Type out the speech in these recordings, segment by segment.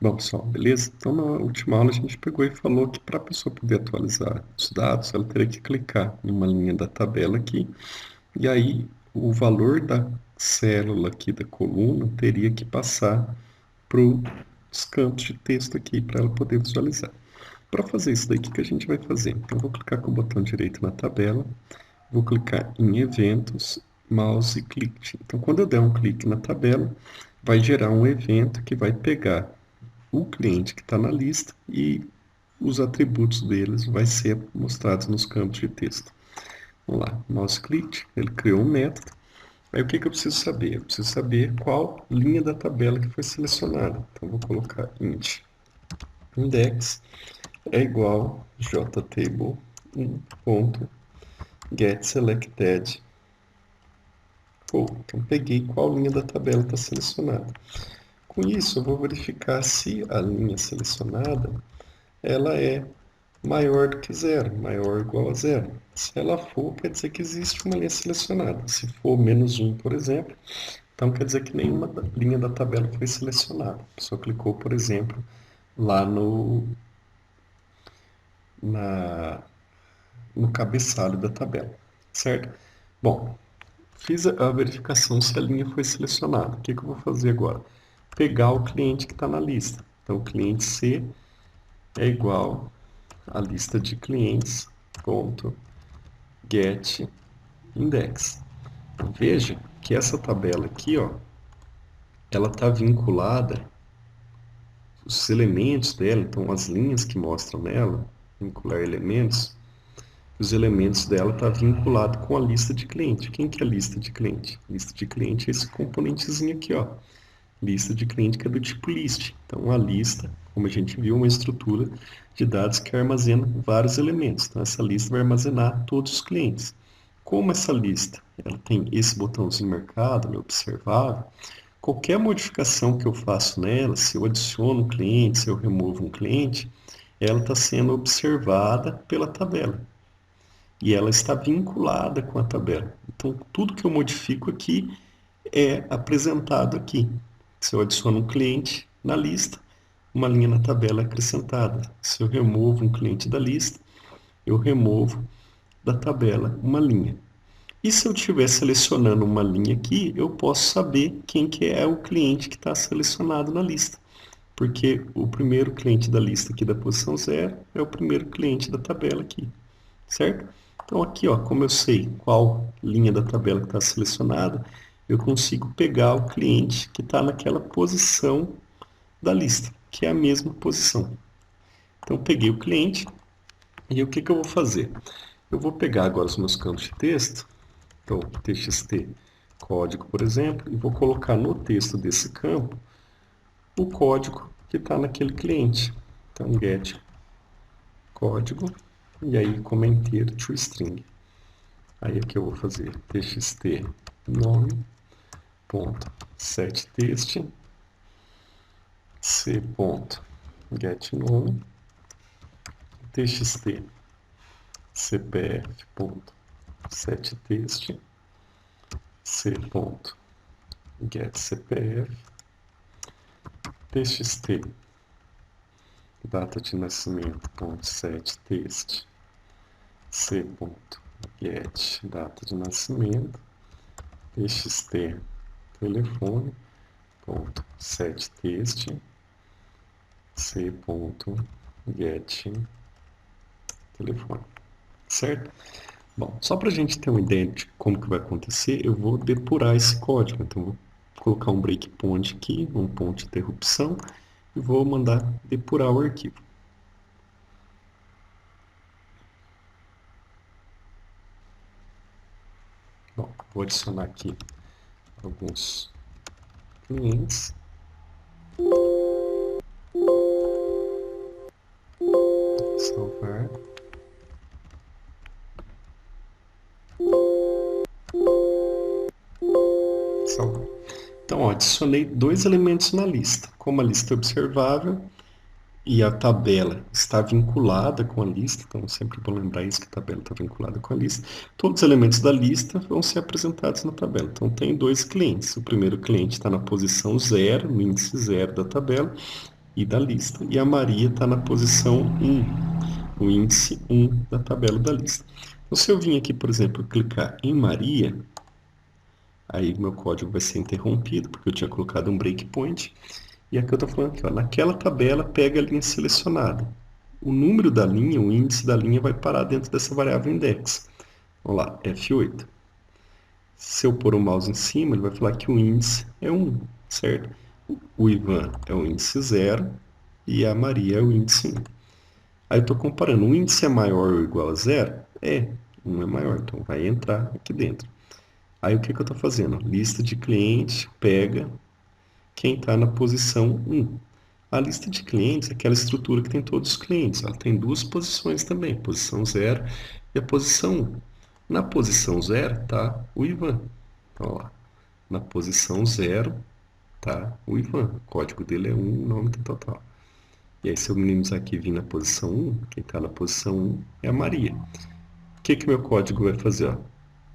Bom, pessoal, beleza? Então, na última aula a gente pegou e falou que para a pessoa poder atualizar os dados, ela teria que clicar em uma linha da tabela aqui, e aí o valor da célula aqui da coluna teria que passar para os campos de texto aqui, para ela poder visualizar. Para fazer isso daí, o que a gente vai fazer? Então, eu vou clicar com o botão direito na tabela, vou clicar em eventos, mouse e clique. Então, quando eu der um clique na tabela, vai gerar um evento que vai pegar o cliente que está na lista e os atributos deles vai ser mostrados nos campos de texto. Vamos lá, mouse click, ele criou um método. Aí o que eu preciso saber? Eu preciso saber qual linha da tabela que foi selecionada. Então vou colocar int index é igual jtable 1.getSelected. Então peguei qual linha da tabela está selecionada. Com isso eu vou verificar se a linha selecionada ela é maior do que zero, maior ou igual a zero. Se ela for, quer dizer que existe uma linha selecionada. Se for menos 1, por exemplo, então quer dizer que nenhuma linha da tabela foi selecionada. A pessoa clicou, por exemplo, lá na, no cabeçalho da tabela, certo? Bom, fiz a verificação se a linha foi selecionada. O que eu vou fazer agora? Pegar o cliente que está na lista. Então, o cliente C é igual à lista de clientes, ponto, get index. Veja que essa tabela aqui, ó, ela está vinculada, os elementos dela, então as linhas que mostram nela, vincular elementos, os elementos dela estão vinculados com a lista de cliente. Quem que é a lista de cliente? Lista de cliente é esse componentezinho aqui, ó. Lista de cliente que é do tipo list. Então a lista, como a gente viu, é uma estrutura de dados que armazena vários elementos. Então essa lista vai armazenar todos os clientes. Como essa lista ela tem esse botãozinho marcado, observável, qualquer modificação que eu faço nela, se eu adiciono um cliente, se eu removo um cliente, ela está sendo observada pela tabela. E ela está vinculada com a tabela. Então, tudo que eu modifico aqui é apresentado aqui. Se eu adiciono um cliente na lista, uma linha na tabela é acrescentada. Se eu removo um cliente da lista, eu removo da tabela uma linha. E se eu estiver selecionando uma linha aqui, eu posso saber quem que é o cliente que está selecionado na lista. Porque o primeiro cliente da lista aqui da posição 0 é o primeiro cliente da tabela aqui, certo? Então aqui, ó, como eu sei qual linha da tabela que está selecionada, eu consigo pegar o cliente que está naquela posição da lista, que é a mesma posição. Então peguei o cliente e o que eu vou fazer? Eu vou pegar agora os meus campos de texto, então txt código, por exemplo, e vou colocar no texto desse campo o código que está naquele cliente. Então get código e aí comentar toString. Aí aqui eu vou fazer txt nome ponto setText c ponto get nome txt cpf ponto setText c ponto get cpf txt data de nascimento ponto setText c ponto get data de nascimento txt telefone ponto setText c ponto get telefone, certo? Bom, só para a gente ter uma ideia de como que vai acontecer, eu vou depurar esse código. Então, vou colocar um breakpoint aqui, um ponto de interrupção, e vou mandar depurar o arquivo. Bom, vou adicionar aqui alguns clientes. Salvar. Salvar. Então, ó, adicionei dois elementos na lista. Como a lista é observável e a tabela está vinculada com a lista, então sempre bom lembrar isso, que a tabela está vinculada com a lista, todos os elementos da lista vão ser apresentados na tabela. Então, tem dois clientes. O primeiro cliente está na posição 0, no índice 0 da tabela, I da lista, e a Maria está na posição 1, o índice 1 da tabela da lista. Então, se eu vim aqui, por exemplo, clicar em Maria, aí meu código vai ser interrompido, porque eu tinha colocado um breakpoint, e aqui eu estou falando aqui, ó, naquela tabela pega a linha selecionada. O número da linha, o índice da linha vai parar dentro dessa variável index. Vamos lá, F8. Se eu pôr o mouse em cima, ele vai falar que o índice é 1, certo? O Ivan é o índice 0 e a Maria é o índice 1. Aí eu estou comparando, o índice é maior ou igual a 0? É, 1 é maior, então vai entrar aqui dentro. Aí o que eu estou fazendo? Lista de cliente, pega quem está na posição 1. A lista de clientes é aquela estrutura que tem todos os clientes. Ela tem duas posições também, posição 0 e a posição 1. Na posição 0 está o Ivan. Então, ó, na posição 0 está o Ivan. O código dele é 1, o nome do total. E aí, se eu minimizar aqui e vir na posição 1, quem está na posição 1 é a Maria. O que meu código vai fazer? Ó?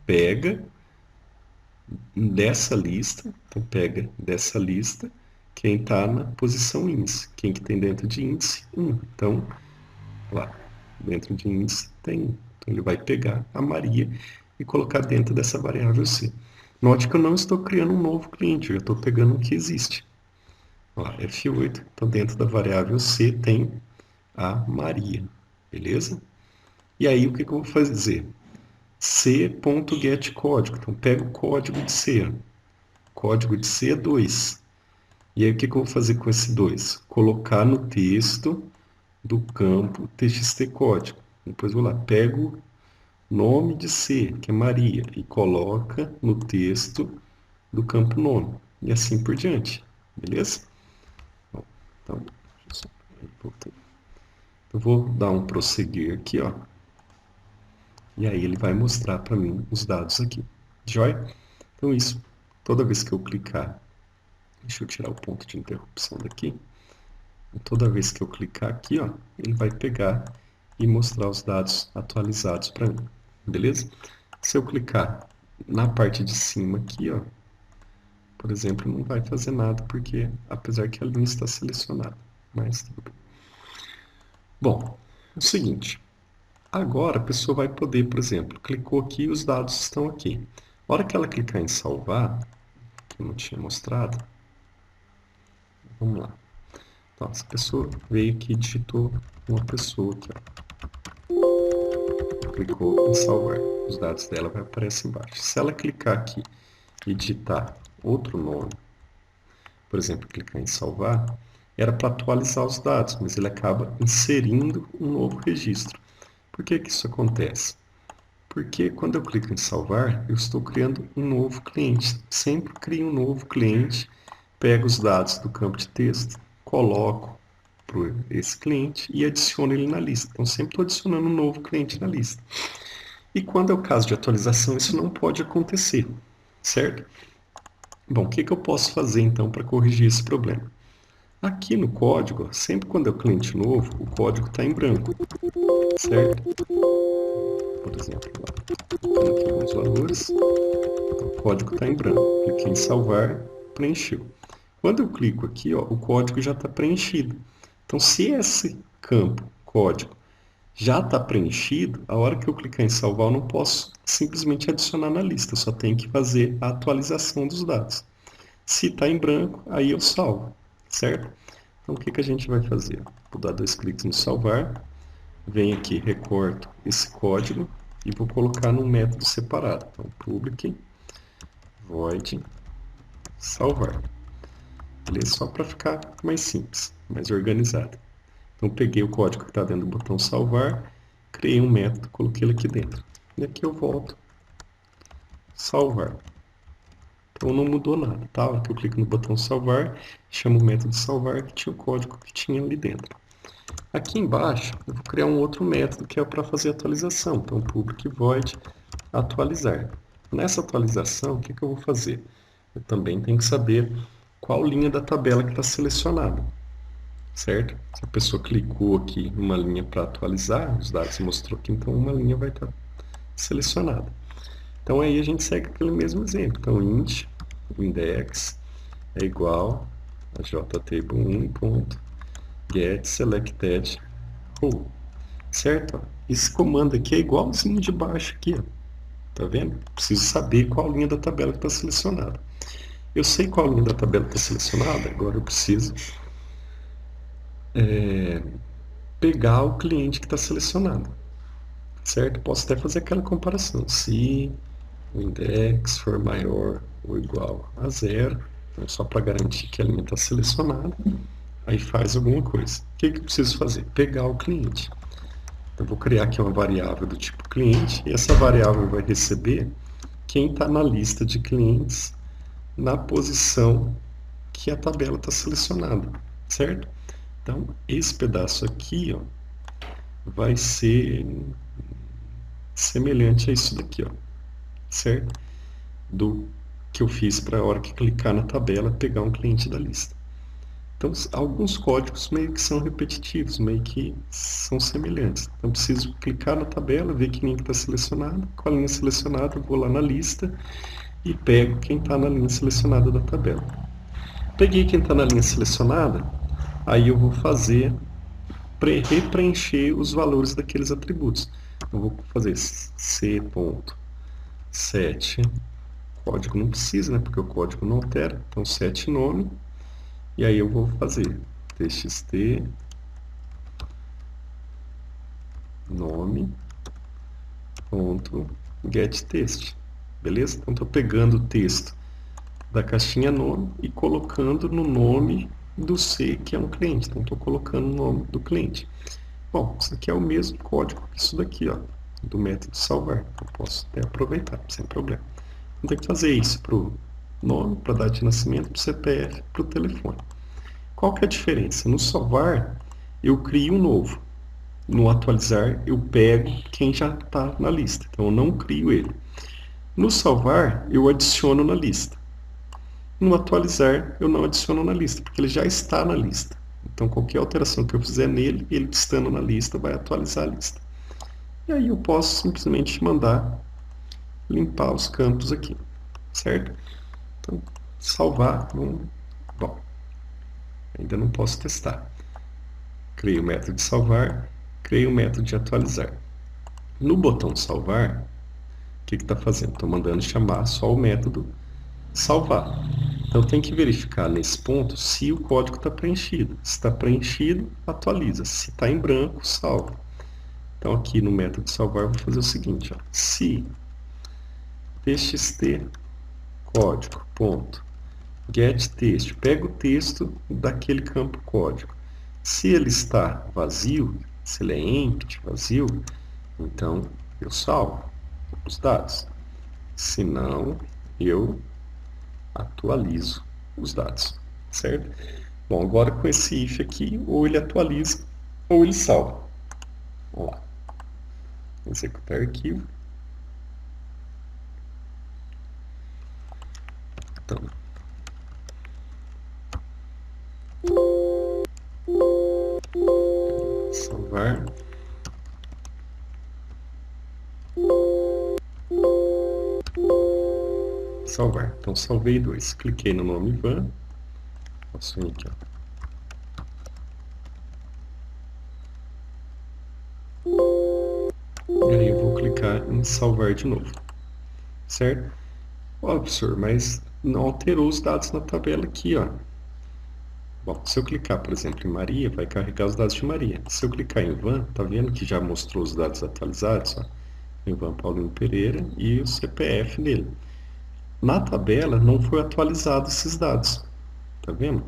Pega dessa lista, então pega dessa lista quem está na posição índice. Quem que tem dentro de índice? 1. Então, lá, dentro de índice tem 1. Então, ele vai pegar a Maria e colocar dentro dessa variável C. Note que eu não estou criando um novo cliente, eu estou pegando um que existe. Lá, F8, então dentro da variável C tem a Maria, beleza? E aí, o que eu vou fazer? C.getCódigo, então pega o código de C. Código de C é 2. E aí, o que eu vou fazer com esse 2? Colocar no texto do campo txt_código. Depois vou lá, pego o nome de C, que é Maria, e coloca no texto do campo nome. E assim por diante, beleza? Bom, então, eu vou dar um prosseguir aqui, ó. E aí ele vai mostrar para mim os dados aqui. Joia? Então isso, toda vez que eu clicar, deixa eu tirar o ponto de interrupção daqui. Toda vez que eu clicar aqui, ó, ele vai pegar e mostrar os dados atualizados para mim. Beleza? Se eu clicar na parte de cima aqui, ó, por exemplo, não vai fazer nada, porque apesar que a linha está selecionada. Mas tudo bem. Bom, é o seguinte. Agora a pessoa vai poder, por exemplo, clicou aqui e os dados estão aqui. Na hora que ela clicar em salvar, que eu não tinha mostrado, vamos lá. Então, essa pessoa veio aqui e digitou uma pessoa aqui, ó. Clicou em salvar. Os dados dela vai aparecer embaixo. Se ela clicar aqui e digitar outro nome, por exemplo, clicar em salvar, era para atualizar os dados, mas ele acaba inserindo um novo registro. Por que que isso acontece? Porque quando eu clico em salvar, eu estou criando um novo cliente. Sempre crio um novo cliente, pego os dados do campo de texto, coloco para esse cliente e adiciono ele na lista. Então, sempre estou adicionando um novo cliente na lista. E quando é o caso de atualização, isso não pode acontecer, certo? Bom, o que eu posso fazer então para corrigir esse problema? Aqui no código, sempre quando é o cliente novo, o código está em branco, certo? Por exemplo, lá, colocando aqui alguns valores, então, o código está em branco. Cliquei em salvar, preencheu. Quando eu clico aqui, ó, o código já está preenchido. Então, se esse campo, código, já está preenchido, a hora que eu clicar em salvar, eu não posso simplesmente adicionar na lista, eu só tenho que fazer a atualização dos dados. Se está em branco, aí eu salvo, certo? Então, o que a gente vai fazer? Vou dar 2 cliques no salvar, venho aqui, recorto esse código e vou colocar num método separado. Então, public void salvar. Beleza? Só para ficar mais simples, mais organizado. Então, peguei o código que está dentro do botão salvar, criei um método, coloquei ele aqui dentro. E aqui eu volto, salvar. Então, não mudou nada, tá? Aqui eu clico no botão salvar, chamo o método salvar, que tinha o código que tinha ali dentro. Aqui embaixo, eu vou criar um outro método que é para fazer atualização. Então, public void atualizar. Nessa atualização, o que eu vou fazer? Eu também tenho que saber qual linha da tabela que está selecionada, certo? Se a pessoa clicou aqui numa linha para atualizar, os dados mostrou que então uma linha vai estar selecionada. Então aí a gente segue aquele mesmo exemplo. Então int index é igual a jtable1 get selected row, certo? Esse comando aqui é igualzinho de baixo aqui, ó. Tá vendo? Preciso saber qual linha da tabela que está selecionada. Eu sei qual linha da tabela está selecionada, agora eu preciso pegar o cliente que está selecionado, certo? Posso até fazer aquela comparação. Se o index for maior ou igual a 0, então só para garantir que a linha está selecionada, aí faz alguma coisa. O que eu preciso fazer? Pegar o cliente. Eu vou criar aqui uma variável do tipo cliente, e essa variável vai receber quem está na lista de clientes na posição que a tabela está selecionada, certo? Então, esse pedaço aqui, ó, vai ser semelhante a isso daqui, ó, certo? Do que eu fiz para a hora que clicar na tabela, pegar um cliente da lista. Então, alguns códigos meio que são repetitivos, meio que são semelhantes. Então, preciso clicar na tabela, ver que linha está selecionada. Com a linha selecionada, eu vou lá na lista e pego quem está na linha selecionada da tabela. Peguei quem está na linha selecionada, aí eu vou fazer repreencher os valores daqueles atributos. Eu vou fazer c.set, código não precisa, né, porque o código não altera, então set nome, e aí eu vou fazer txt nome.getText, beleza? Então estou pegando o texto da caixinha nome e colocando no nome do C, que é um cliente. Então estou colocando o nome do cliente. Bom, isso aqui é o mesmo código que isso daqui, ó, do método salvar. Eu posso até aproveitar, sem problema. Vou ter que fazer isso para o nome, para a data de nascimento, para o CPF, para o telefone. Qual que é a diferença? No salvar, eu crio um novo. No atualizar, eu pego quem já está na lista. Então, eu não crio ele. No salvar, eu adiciono na lista. No atualizar, eu não adiciono na lista, porque ele já está na lista. Então, qualquer alteração que eu fizer nele, ele estando na lista, vai atualizar a lista. E aí eu posso simplesmente mandar limpar os campos aqui, certo? Então, salvar, bom, ainda não posso testar. Criei o método de salvar, criei o método de atualizar. No botão salvar, o que está fazendo? Estou mandando chamar só o método salvar. Então tem que verificar nesse ponto se o código está preenchido. Se está preenchido, atualiza. Se está em branco, salva. Então aqui no método salvar eu vou fazer o seguinte, ó, se txt código ponto get text, pega o texto daquele campo código. Se ele está vazio, se ele é empty, vazio, então eu salvo os dados. Se não, eu atualizo os dados, certo? Bom, agora com esse if aqui, ou ele atualiza, ou ele salva. Vamos lá. Executar arquivo. Então, salvar. Salvar. Então, salvei 2. Cliquei no nome Ivan. Posso vir aqui, ó. E aí eu vou clicar em salvar de novo. Certo? Ó, professor, mas não alterou os dados na tabela aqui, ó. Bom, se eu clicar, por exemplo, em Maria, vai carregar os dados de Maria. Se eu clicar em Ivan, tá vendo que já mostrou os dados atualizados, ó? Ivan Paulinho Pereira e o CPF dele. Na tabela não foi atualizado esses dados, tá vendo?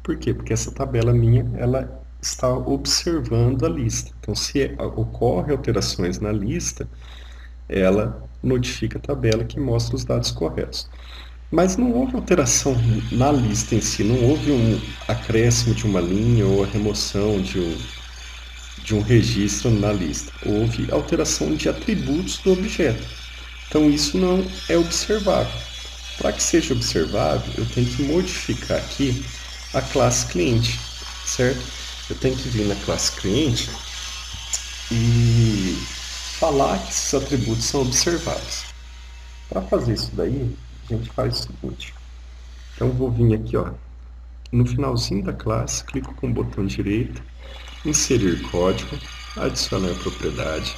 Por quê? Porque essa tabela minha, ela está observando a lista. Então, se ocorre alterações na lista, ela notifica a tabela que mostra os dados corretos. Mas não houve alteração na lista em si, não houve um acréscimo de uma linha ou a remoção de um registro na lista. Houve alteração de atributos do objeto. Então, isso não é observável. Para que seja observável, eu tenho que modificar aqui a classe cliente, certo? Eu tenho que vir na classe cliente e falar que esses atributos são observáveis. Para fazer isso daí, a gente faz o seguinte. Então, vou vir aqui, ó, no finalzinho da classe, clico com o botão direito, inserir código, adicionar propriedade.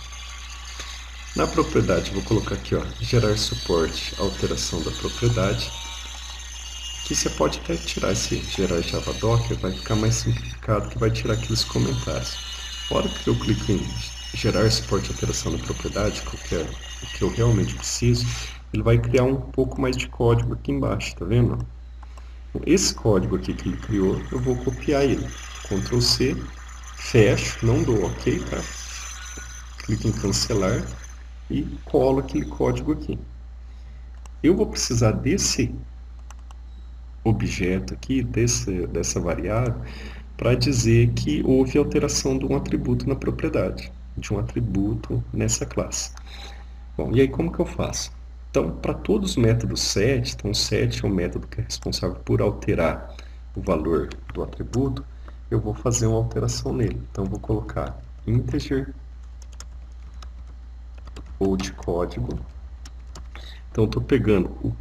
Na propriedade, vou colocar aqui, ó, gerar suporte, alteração da propriedade, que você pode até tirar esse gerar Java Docker, vai ficar mais simplificado, que vai tirar aqueles comentários. Na hora que eu clico em gerar suporte, alteração da propriedade, o que eu realmente preciso, ele vai criar um pouco mais de código aqui embaixo, tá vendo? Esse código aqui que ele criou, eu vou copiar ele. Ctrl C, fecho, não dou OK, tá? Clico em cancelar e colo aquele código aqui. Eu vou precisar desse objeto aqui, dessa variável, para dizer que houve alteração de um atributo na propriedade, de um atributo nessa classe. Bom, e aí como que eu faço? Então, para todos os métodos set, então set é o método que é responsável por alterar o valor do atributo, eu vou fazer uma alteração nele. Então, vou colocar integer ou de código. Então, estou pegando,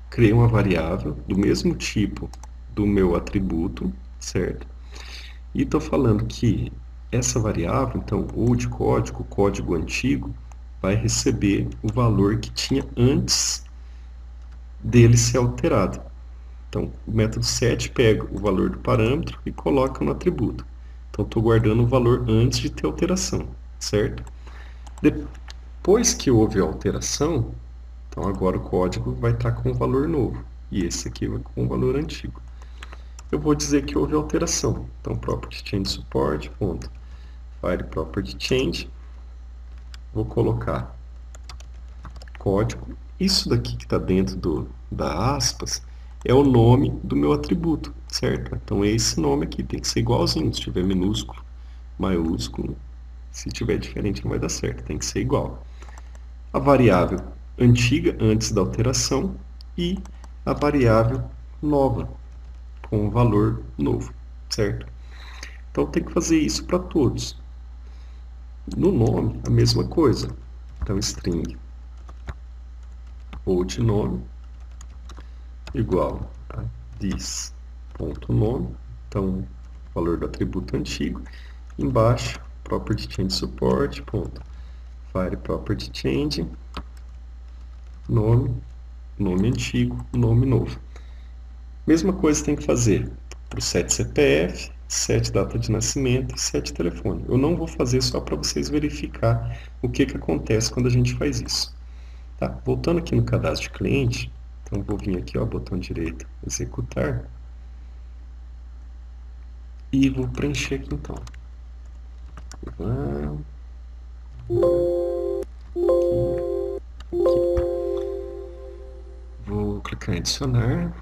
criei uma variável do mesmo tipo do meu atributo, certo? E estou falando que essa variável, então, ou de código, código antigo, vai receber o valor que tinha antes dele ser alterado. Então, o método set pega o valor do parâmetro e coloca no atributo. Então, estou guardando o valor antes de ter alteração, certo? Depois que houve a alteração, então agora o código vai estar com o valor novo e esse aqui vai com o valor antigo. Eu vou dizer que houve alteração. Então, property change support, ponto, file property change, vou colocar código. Isso daqui que está dentro da aspas é o nome do meu atributo, certo? Então, esse nome aqui tem que ser igualzinho. Se tiver minúsculo, maiúsculo, se tiver diferente não vai dar certo, tem que ser igual. A variável antiga, antes da alteração, e a variável nova, com o valor novo, certo? Então, tem que fazer isso para todos. No nome, a mesma coisa. Então, string ou de nome igual a this.nome, então, valor do atributo antigo. Embaixo, property change support, ponto, file property change, nome, nome antigo, nome novo. Mesma coisa tem que fazer para o set CPF, set data de nascimento e set telefone. Eu não vou fazer só para vocês verificar o que acontece quando a gente faz isso. Tá? Voltando aqui no cadastro de cliente, então vou vir aqui, ó, botão direito, executar, e vou preencher aqui então. Vou clicar em adicionar.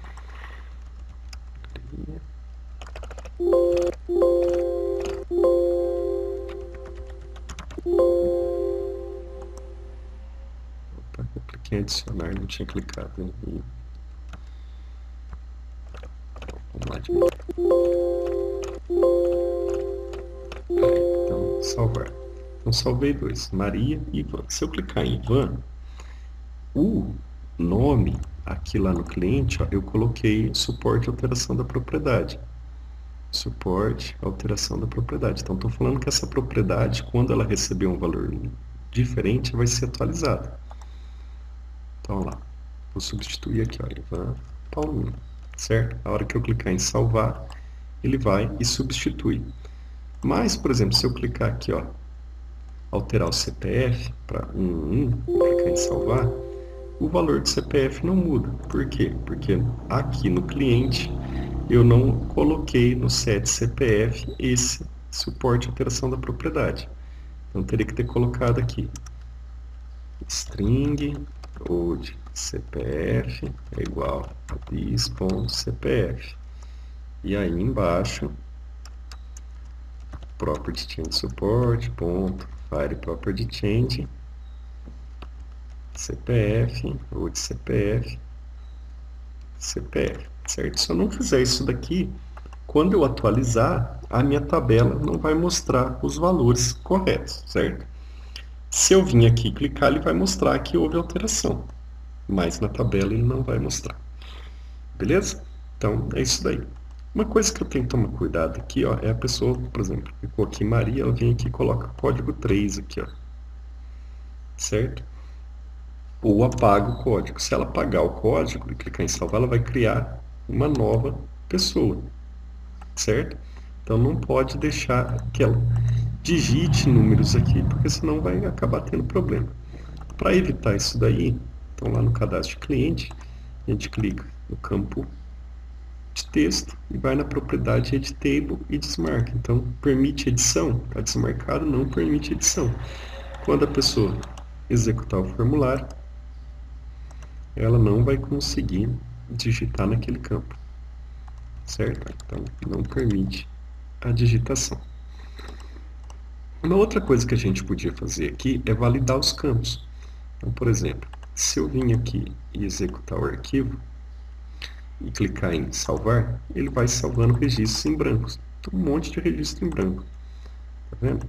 Opa, eu cliquei em adicionar, não tinha clicado em... Vamos lá de novo. Então, salvar. Então, salvei dois, Maria e Ivan. Se eu clicar em Ivan, o nome aqui lá no cliente, ó, eu coloquei suporte alteração da propriedade. Suporte alteração da propriedade. Então, estou falando que essa propriedade, quando ela receber um valor diferente, vai ser atualizada. Então, lá, vou substituir aqui, ó, Ivan Paulinho, certo? A hora que eu clicar em salvar, ele vai e substitui. Mas, por exemplo, se eu clicar aqui, ó, alterar o CPF para 11, clicar em salvar, o valor do CPF não muda. Por quê? Porque aqui no cliente eu não coloquei no set CPF esse suporte alteração da propriedade. Então teria que ter colocado aqui string old CPF é igual a this.cpf. E aí embaixo property change support, ponto, file property change, CPF, ou de CPF, CPF, certo? Se eu não fizer isso daqui, quando eu atualizar, a minha tabela não vai mostrar os valores corretos, certo? Se eu vir aqui clicar, ele vai mostrar que houve alteração, mas na tabela ele não vai mostrar. Beleza? Então, é isso daí. Uma coisa que eu tenho que tomar cuidado aqui, ó, é a pessoa, por exemplo, clicou aqui Maria, ela vem aqui e coloca código 3 aqui, ó, certo? Ou apaga o código. Se ela apagar o código e clicar em salvar, ela vai criar uma nova pessoa, certo? Então não pode deixar que ela digite números aqui, porque senão vai acabar tendo problema. Para evitar isso daí, então lá no cadastro de cliente, a gente clica no campo de texto e vai na propriedade Editable e desmarca. Então, permite edição, está desmarcado, não permite edição. Quando a pessoa executar o formulário, ela não vai conseguir digitar naquele campo, certo? Então, não permite a digitação. Uma outra coisa que a gente podia fazer aqui é validar os campos. Então, por exemplo, se eu vim aqui e executar o arquivo e clicar em salvar, ele vai salvando registros em brancos. Então, um monte de registro em branco. Tá vendo?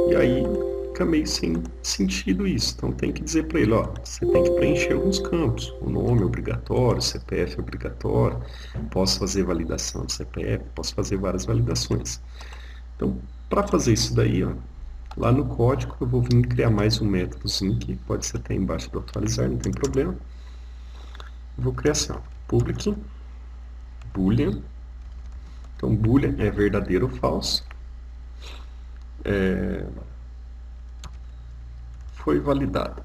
E aí fica meio sem sentido isso. Então tem que dizer para ele, ó, você tem que preencher alguns campos. O nome é obrigatório, o CPF é obrigatório, posso fazer validação do CPF, posso fazer várias validações. Então, para fazer isso daí, ó, lá no código eu vou vir criar mais um métodozinho que pode ser até embaixo do atualizar, não tem problema. Eu vou criar assim, ó, public boolean. Então, boolean é verdadeiro ou falso. Foi validado.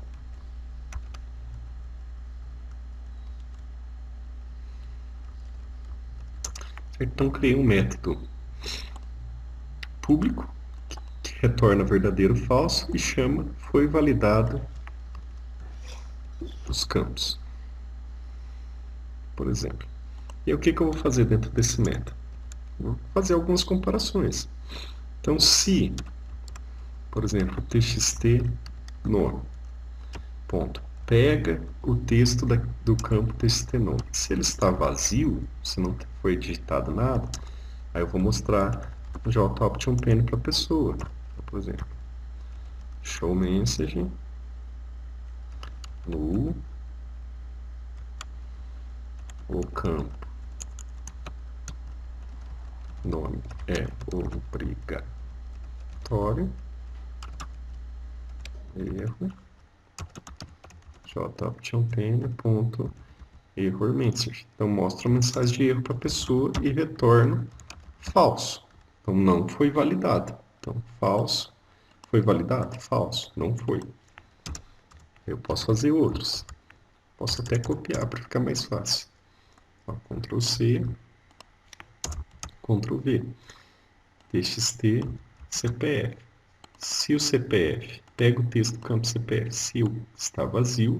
Então, criei um método público que retorna verdadeiro ou falso e chama foi validado os campos, por exemplo. E o que eu vou fazer dentro desse método? Vou fazer algumas comparações. Então, se, por exemplo, txt nome, ponto, pega o texto do campo txt nome. Se ele está vazio, se não foi digitado nada, aí eu vou mostrar o JOption Pane para a pessoa. Por exemplo, show message no o campo nome é obrigatório, erro, joption.pane.error message. Então mostra a mensagem de erro para a pessoa e retorna falso. Então não foi validado. Então falso. Foi validado? Falso. Não foi. Eu posso fazer outros. Posso até copiar para ficar mais fácil. Ó, Ctrl C, Ctrl V. TXT, CPF. Se o CPF, pega o texto do campo CPF, se está vazio,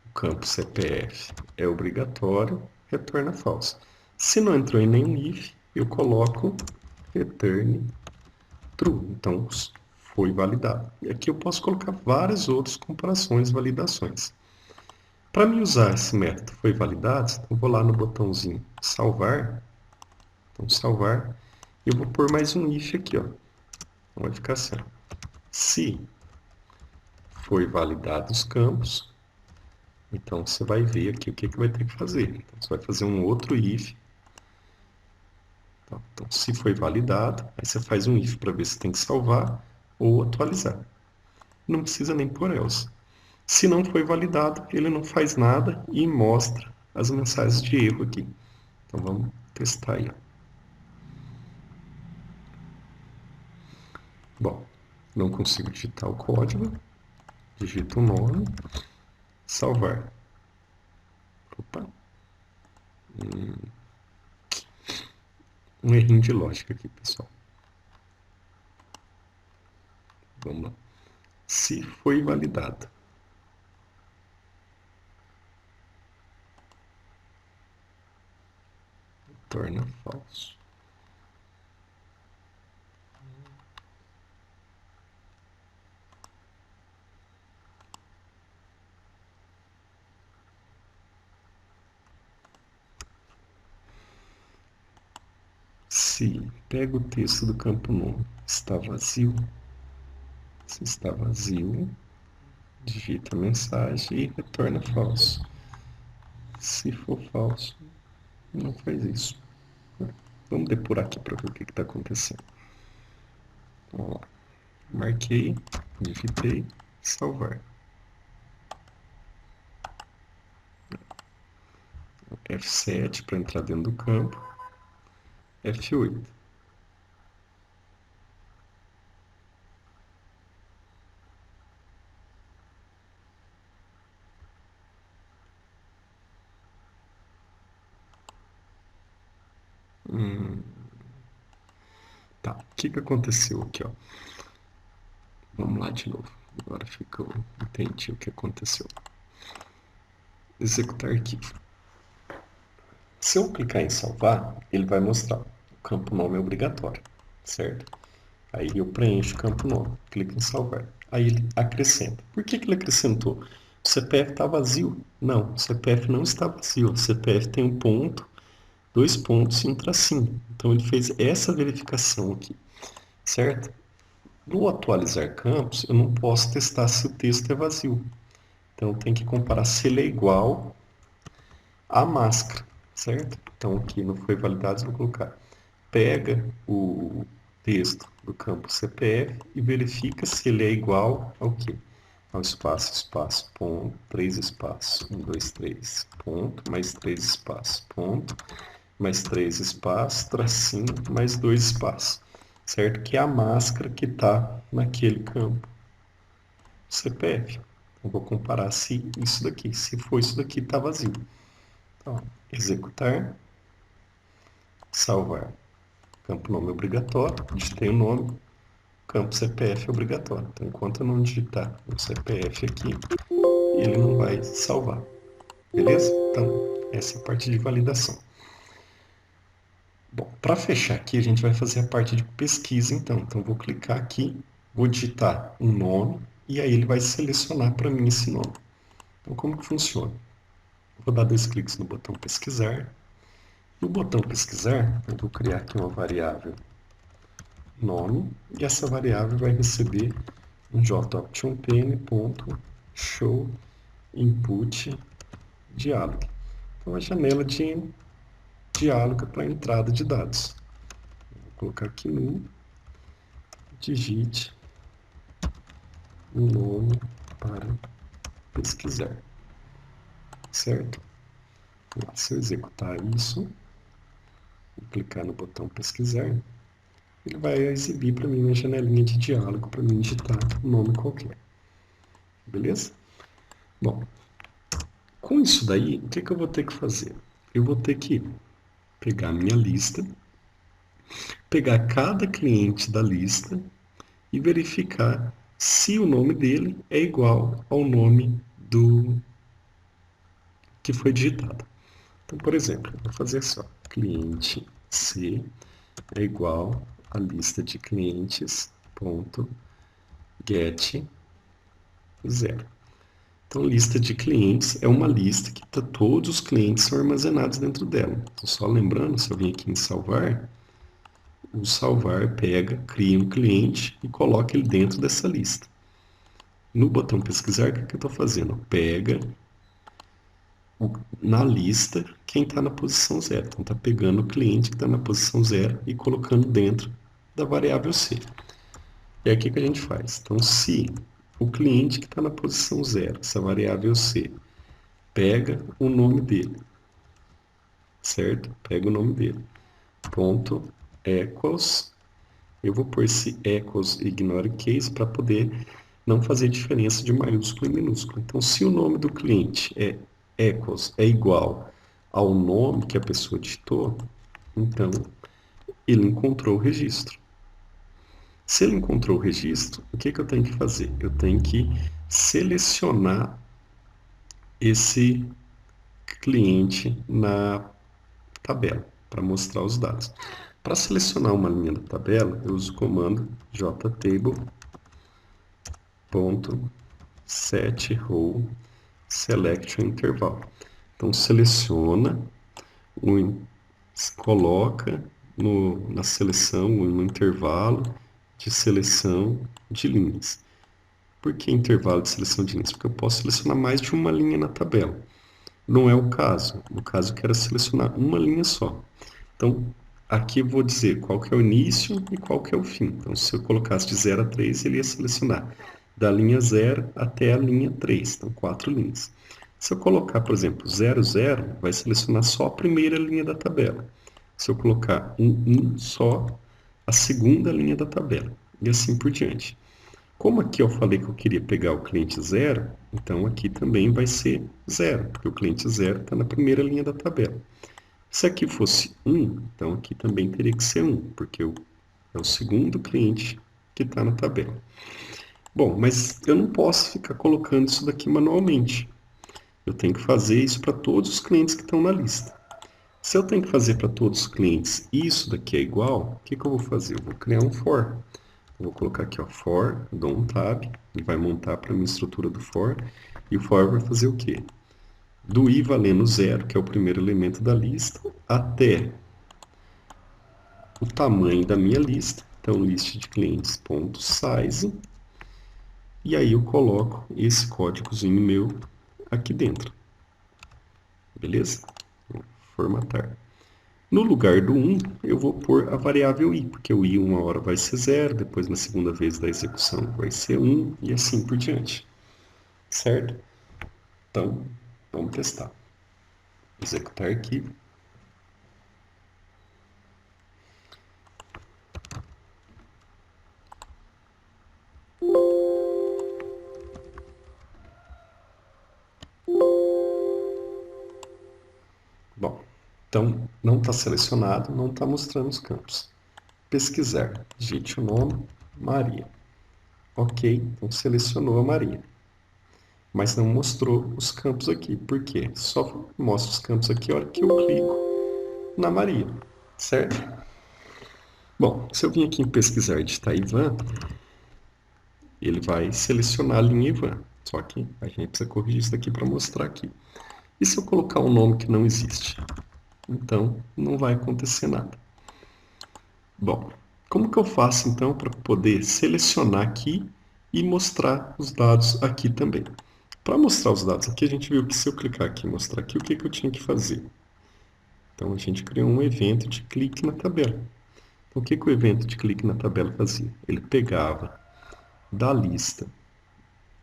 o campo CPF é obrigatório, retorna falso. Se não entrou em nenhum if, eu coloco return true. Então, foi validado. E aqui eu posso colocar várias outras comparações e validações. Para me usar esse método foi validado, eu vou lá no botãozinho salvar. Então, salvar. E eu vou pôr mais um if aqui, ó. Então, vai ficar assim. Se foi validado os campos, então você vai ver aqui o que vai ter que fazer. Então, você vai fazer um outro if. Então, se foi validado, aí você faz um if para ver se tem que salvar ou atualizar. Não precisa nem pôr else. Se não foi validado, ele não faz nada e mostra as mensagens de erro aqui. Então vamos testar aí. Bom, não consigo digitar o código. Digito o nome. Salvar. Opa. Um errinho de lógica aqui, pessoal. Vamos lá. Se foi validado. Torna falso. Se pega o texto do campo nome, está vazio. Se está vazio, digita a mensagem e retorna falso. Se for falso, não faz isso. Vamos depurar aqui para ver o que está acontecendo. Vamos lá. Marquei, digitei, salvar. F7 para entrar dentro do campo. F8. Tá, o que aconteceu aqui, ó? Vamos lá de novo. Agora ficou, entendi o que aconteceu. Executar arquivo. Se eu clicar em salvar, ele vai mostrar. O campo nome é obrigatório, certo? Aí eu preencho o campo nome, clico em salvar. Aí ele acrescenta. Por que ele acrescentou? O CPF está vazio? Não, o CPF não está vazio. O CPF tem um ponto, 2 pontos e um tracinho. Então ele fez essa verificação aqui, certo? No atualizar campos, eu não posso testar se o texto é vazio. Então tem que comparar se ele é igual à máscara, certo? Então aqui não foi validado, vou colocar. Pega o texto do campo CPF e verifica se ele é igual ao quê? Ao espaço, espaço, ponto, 3 espaços, 1, 2, 3, ponto, mais 3 espaços, ponto, mais 3 espaços, tracinho, mais 2 espaços, certo? Que é a máscara que está naquele campo CPF. Eu vou comparar se isso daqui, se for isso daqui, está vazio. Então, executar, salvar. Campo nome obrigatório, digitei o nome, campo CPF obrigatório. Então, enquanto eu não digitar o CPF aqui, ele não vai salvar. Beleza? Então, essa é a parte de validação. Bom, para fechar aqui, a gente vai fazer a parte de pesquisa, então. Então, eu vou clicar aqui, vou digitar um nome, e aí ele vai selecionar para mim esse nome. Então, como que funciona? Vou dar 2 cliques no botão pesquisar. No botão pesquisar, eu vou criar aqui uma variável nome, e essa variável vai receber um joption_show input diálogo. Então, a janela de diálogo para entrada de dados. Vou colocar aqui no digite um nome para pesquisar, certo? Se eu executar isso, vou clicar no botão pesquisar, ele vai exibir para mim uma janelinha de diálogo para mim digitar um nome qualquer. Beleza? Bom, com isso daí, o que eu vou ter que fazer? Eu vou ter que pegar a minha lista, pegar cada cliente da lista e verificar se o nome dele é igual ao nome do que foi digitado. Então, por exemplo, eu vou fazer só cliente C é igual a lista de clientes ponto get 0. Então, lista de clientes é uma lista que todos os clientes são armazenados dentro dela. Então, só lembrando, se eu vim aqui em salvar, o salvar pega, cria um cliente e coloca ele dentro dessa lista. No botão pesquisar, o que eu estou fazendo? Pega na lista quem está na posição 0. Então, está pegando o cliente que está na posição 0 e colocando dentro da variável C. E aqui que a gente faz. Então, se o cliente que está na posição 0, essa variável C, pega o nome dele, certo? Pega o nome dele. Ponto equals. Eu vou pôr esse equals ignore case para poder não fazer diferença de maiúsculo e minúsculo. Então, se o nome do cliente é equals, é igual ao nome que a pessoa digitou, então ele encontrou o registro. Se ele encontrou o registro, o que eu tenho que fazer? Eu tenho que selecionar esse cliente na tabela para mostrar os dados. Para selecionar uma linha da tabela, eu uso o comando jtable.setRow selection interval. Então seleciona, coloca na seleção, no intervalo de seleção de linhas. Por que intervalo de seleção de linhas? Porque eu posso selecionar mais de uma linha na tabela. Não é o caso. No caso, eu quero selecionar uma linha só. Então, Aqui eu vou dizer qual que é o início e qual que é o fim. Então, se eu colocasse de 0 a 3, ele ia selecionar da linha 0 até a linha 3. Então, 4 linhas. Se eu colocar, por exemplo, 0, 0, vai selecionar só a primeira linha da tabela. Se eu colocar 1, 1, só a segunda linha da tabela. E assim por diante. Como aqui eu falei que eu queria pegar o cliente 0, então aqui também vai ser 0, porque o cliente 0 está na primeira linha da tabela. Se aqui fosse 1, então aqui também teria que ser 1, porque é o segundo cliente que está na tabela. Bom, mas eu não posso ficar colocando isso daqui manualmente. Eu tenho que fazer isso para todos os clientes que estão na lista. Se eu tenho que fazer para todos os clientes e isso daqui é igual, o que que eu vou fazer? Eu vou criar um for. Eu vou colocar aqui, ó, for, dou um tab, ele vai montar para a minha estrutura do for, e o for vai fazer o quê? Do i valendo 0, que é o primeiro elemento da lista, até o tamanho da minha lista, então list de clientes.size, e aí eu coloco esse códigozinho meu aqui dentro, beleza? Vou formatar. No lugar do 1, eu vou pôr a variável i, porque o i uma hora vai ser 0, depois na segunda vez da execução vai ser 1, e assim por diante, certo? Então, vamos testar. Executar arquivo. Bom, então não está selecionado, não está mostrando os campos. Pesquisar. Digite o nome, Maria. Ok, então selecionou a Maria. Mas não mostrou os campos aqui. Por quê? Só mostra os campos aqui a hora que eu clico na Maria, certo? Bom, se eu vim aqui em pesquisar e digitar Ivan, ele vai selecionar a linha Ivan. Só que a gente precisa corrigir isso daqui para mostrar aqui. E se eu colocar um nome que não existe? Então, não vai acontecer nada. Bom, como que eu faço então para poder selecionar aqui e mostrar os dados aqui também? Para mostrar os dados aqui, a gente viu que se eu clicar aqui e mostrar aqui, o que que eu tinha que fazer? Então, a gente criou um evento de clique na tabela. Então, o que que o evento de clique na tabela fazia? Ele pegava da lista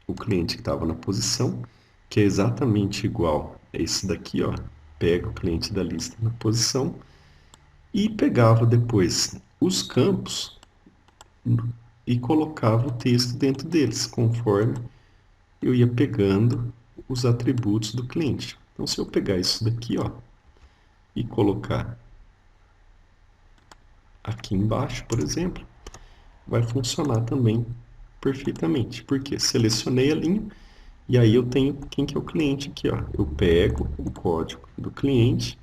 o cliente que estava na posição, que é exatamente igual a esse daqui, ó. Pega o cliente da lista na posição e pegava depois os campos e colocava o texto dentro deles, conforme eu ia pegando os atributos do cliente. Então, se eu pegar isso daqui, ó, e colocar aqui embaixo, por exemplo, vai funcionar também perfeitamente, porque selecionei a linha e aí eu tenho quem que é o cliente aqui, ó. Eu pego o código do cliente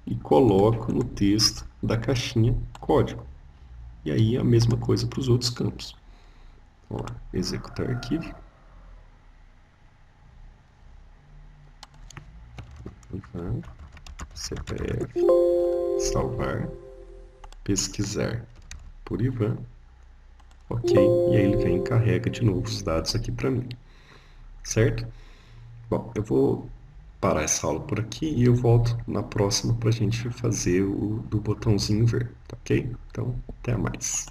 e coloco no texto da caixinha código. E aí a mesma coisa para os outros campos. Vamos lá, executar arquivo. Ivan, CPF, salvar, pesquisar por Ivan. Ok, e aí ele vem e carrega de novo os dados aqui para mim, certo? Bom, eu vou parar essa aula por aqui e eu volto na próxima para a gente fazer o do botãozinho verde, tá ok? Então, até mais.